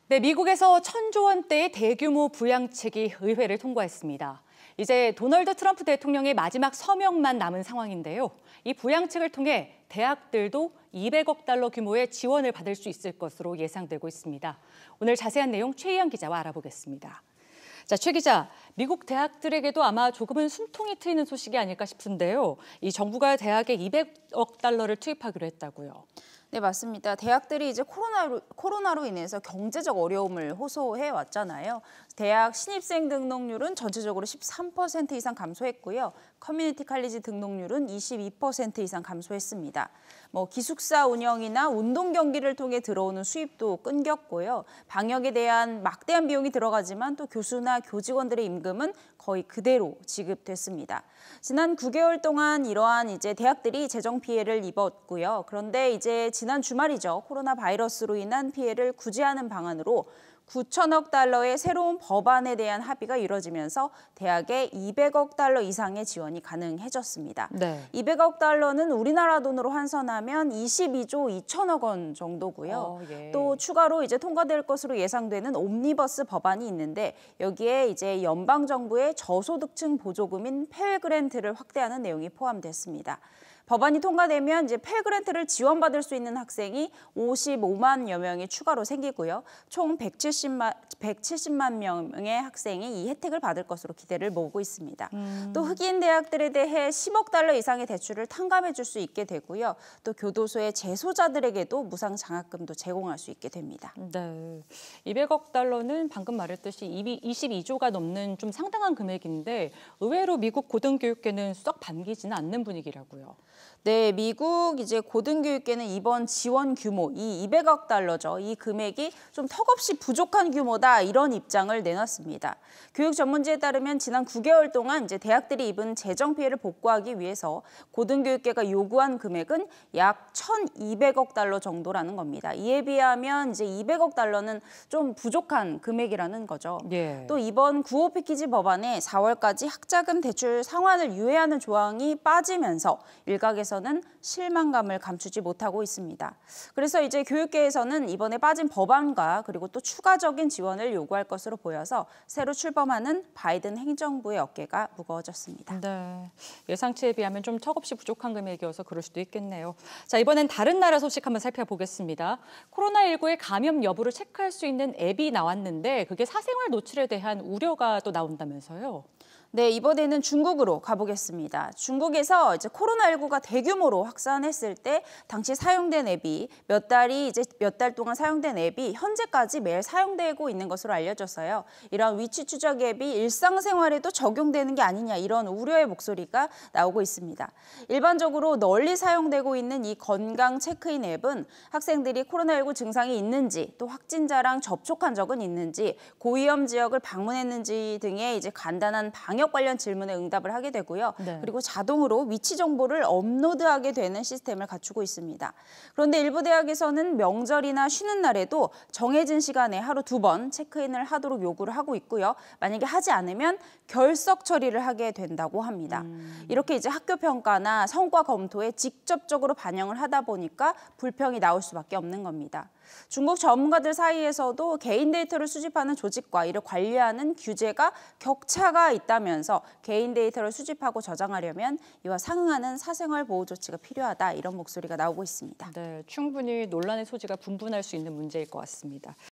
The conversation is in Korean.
네, 미국에서 1,000조 원대의 대규모 부양책이 의회를 통과했습니다. 이제 도널드 트럼프 대통령의 마지막 서명만 남은 상황인데요. 이 부양책을 통해 대학들도 200억 달러 규모의 지원을 받을 수 있을 것으로 예상되고 있습니다. 오늘 자세한 내용 최희영 기자와 알아보겠습니다. 자, 최 기자, 미국 대학들에게도 아마 조금은 숨통이 트이는 소식이 아닐까 싶은데요. 이 정부가 대학에 200억 달러를 투입하기로 했다고요. 네, 맞습니다. 대학들이 이제 코로나로 인해서 경제적 어려움을 호소해 왔잖아요. 대학 신입생 등록률은 전체적으로 13% 이상 감소했고요. 커뮤니티 칼리지 등록률은 22% 이상 감소했습니다. 기숙사 운영이나 운동 경기를 통해 들어오는 수입도 끊겼고요. 방역에 대한 막대한 비용이 들어가지만 또 교수나 교직원들의 임금은 거의 그대로 지급됐습니다. 지난 9개월 동안 이러한 이제 대학들이 재정 피해를 입었고요. 그런데 이제 지난 주말이죠. 코로나 바이러스로 인한 피해를 구제하는 방안으로 9천억 달러의 새로운 법안에 대한 합의가 이뤄지면서 대학에 200억 달러 이상의 지원이 가능해졌습니다. 네. 200억 달러는 우리나라 돈으로 환산하면 22조 2천억 원 정도고요. 예. 또 추가로 이제 통과될 것으로 예상되는 옴니버스 법안이 있는데 여기에 이제 연방 정부의 저소득층 보조금인 펠그랜트를 확대하는 내용이 포함됐습니다. 법안이 통과되면 이제 펠그랜트를 지원받을 수 있는 학생이 55만여 명이 추가로 생기고요. 총 170만 명의 학생이 이 혜택을 받을 것으로 기대를 모으고 있습니다. 또 흑인 대학들에 대해 10억 달러 이상의 대출을 탕감해 줄 수 있게 되고요. 또 교도소의 재소자들에게도 무상 장학금도 제공할 수 있게 됩니다. 네, 200억 달러는 방금 말했듯이 22조가 넘는 좀 상당한 금액인데 의외로 미국 고등교육계는 썩 반기지는 않는 분위기라고요. 네, 미국 이제 고등교육계는 이번 지원 규모, 이 200억 달러죠. 이 금액이 좀 턱없이 부족한 규모다 이런 입장을 내놨습니다. 교육 전문지에 따르면 지난 9개월 동안 이제 대학들이 입은 재정 피해를 복구하기 위해서 고등교육계가 요구한 금액은 약 1,200억 달러 정도라는 겁니다. 이에 비하면 이제 200억 달러는 좀 부족한 금액이라는 거죠. 예. 또 이번 9호 패키지 법안에 4월까지 학자금 대출 상환을 유예하는 조항이 빠지면서 일각에서는 실망감을 감추지 못하고 있습니다. 그래서 이제 교육계에서는 이번에 빠진 법안과 그리고 또 추가적인 지원을 요구할 것으로 보여서 새로 출범하는 바이든 행정부의 어깨가 무거워졌습니다. 네, 예상치에 비하면 좀 턱없이 부족한 금액이어서 그럴 수도 있겠네요. 자, 이번엔 다른 나라 소식 한번 살펴보겠습니다. 코로나19의 감염 여부를 체크할 수 있는 앱이 나왔는데 그게 사생활 노출에 대한 우려가 또 나온다면서요? 네, 이번에는 중국으로 가보겠습니다. 중국에서 이제 코로나19가 대규모로 확산했을 때 당시 사용된 앱이 몇 달 동안 사용된 앱이 현재까지 매일 사용되고 있는 것으로 알려져서요. 이런 위치 추적 앱이 일상생활에도 적용되는 게 아니냐 이런 우려의 목소리가 나오고 있습니다. 일반적으로 널리 사용되고 있는 이 건강 체크인 앱은 학생들이 코로나19 증상이 있는지 또 확진자랑 접촉한 적은 있는지 고위험 지역을 방문했는지 등의 이제 간단한 방역 관련 질문에 응답을 하게 되고요. 네. 그리고 자동으로 위치 정보를 업로드하게 되는 시스템을 갖추고 있습니다. 그런데 일부 대학에서는 명절이나 쉬는 날에도 정해진 시간에 하루 2번 체크인을 하도록 요구를 하고 있고요. 만약에 하지 않으면 결석 처리를 하게 된다고 합니다. 이렇게 이제 학교 평가나 성과 검토에 직접적으로 반영을 하다 보니까 불평이 나올 수밖에 없는 겁니다. 중국 전문가들 사이에서도 개인 데이터를 수집하는 조직과 이를 관리하는 규제가 격차가 있다면서 개인 데이터를 수집하고 저장하려면 이와 상응하는 사생활 보호 조치가 필요하다 이런 목소리가 나오고 있습니다. 네, 충분히 논란의 소지가 분분할 수 있는 문제일 것 같습니다.